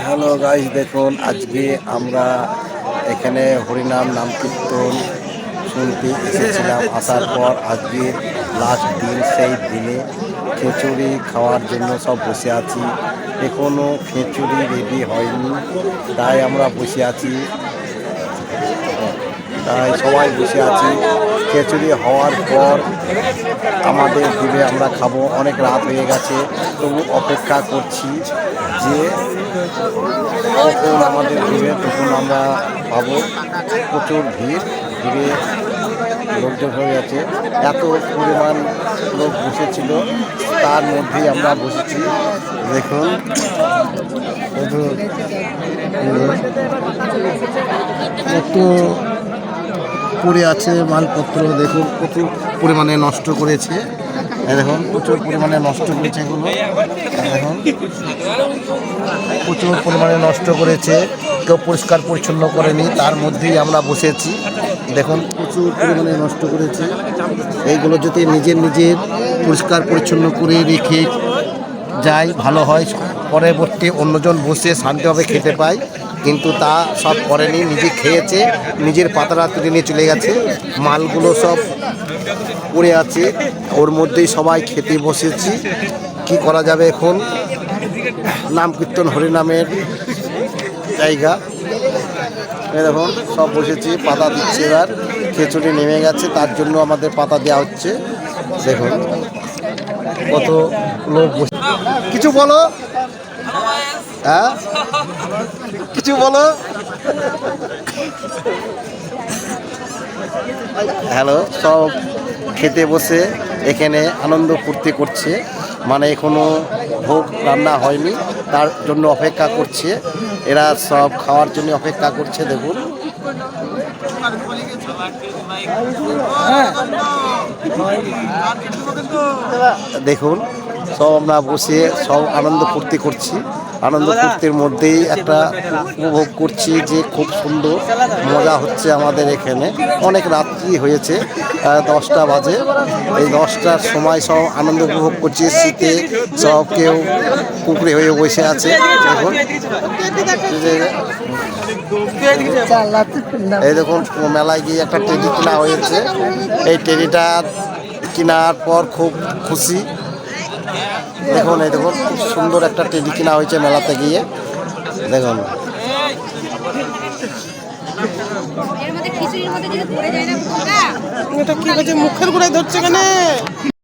Hello guys, দেখুন আজকে আমরা এখানে হরিনাম নাম কীর্তন শুনতে এসেছিলাম। আসার পর আজকে লাস্ট দিন, সেই দিনে খিচুড়ি খাওয়ার জন্য সব বসে আছি। এখনও খিচুড়ি রেডি হয়নি, তাই আমরা বসে আছি। তাই সবাই বসে আছি। খিচুড়ি হওয়ার পর আমাদের দিবে, আমরা খাবো। অনেক রাত হয়ে গেছে, তবু অপেক্ষা করছি যে কখন আমাদের দিবে, তখন আমরা পাবো। প্রচুর ভিড়ে লোকজন হয়ে গেছে। এত পরিমাণ লোক বসেছিল, তার মধ্যেই আমরা বসেছি। দেখুন কত পড়ে আছে মালপত্র। দেখুন প্রচুর পরিমাণে নষ্ট করেছে। দেখুন প্রচুর পরিমাণে নষ্ট করেছে এগুলো। দেখুন প্রচুর পরিমাণে নষ্ট করেছে, কেউ পরিষ্কার পরিচ্ছন্ন করেনি, তার মধ্যেই আমরা বসেছি। দেখুন প্রচুর পরিমাণে নষ্ট করেছে। এইগুলো যদি নিজের পরিষ্কার পরিচ্ছন্ন করে রেখে যায় ভালো হয়, পরবর্তী অন্যজন বসে শান্তিভাবে খেতে পায়। কিন্তু তা সব করেনি, নিজে খেয়েছে, নিজের পাতাটা তুলে নিয়ে চলে গেছে। মালগুলো সব পড়ে আছে, ওর মধ্যেই সবাই খেতে বসেছি। কি করা যাবে এখন? নাম কীর্তন হরিনামের জায়গা। দেখুন সব বসেছি, পাতা দিচ্ছে। এবার খিচুড়ি নেমে গেছে, তার জন্য আমাদের পাতা দেওয়া হচ্ছে। দেখুন কত লোক বসে। কিছু বলো, হ্যাঁ কিছু বলো। হ্যালো, সব খেতে বসে এখানে আনন্দ ফুর্তি করছে। মানে এখনো ভোগ রান্না হয়নি, তার জন্য অপেক্ষা করছে। এরা সব খাওয়ার জন্য অপেক্ষা করছে। দেখুন দেখুন সব আমরা বসে সব আনন্দ ফুর্তি করছি। আনন্দ ফুর্তির মধ্যেই একটা উপভোগ করছি যে খুব সুন্দর মজা হচ্ছে আমাদের এখানে। অনেক রাত্রি হয়েছে, 10টা বাজে। এই 10টার সময় সব আনন্দ উপভোগ করছি। শীতে সব কেউ পুকুরে হয়ে বসে আছে। দেখুন এই দেখুন মেলায় গিয়ে একটা টেডি কেনা হয়েছে। এই টেডিটা কেনার পর খুব খুশি। দেখুন এই দেখুন খুব সুন্দর একটা টেডি কেনা হয়েছে মেলাতে গিয়ে। দেখুন এটা কি হচ্ছে, মুখের গোড়ায় ধরছে কেন?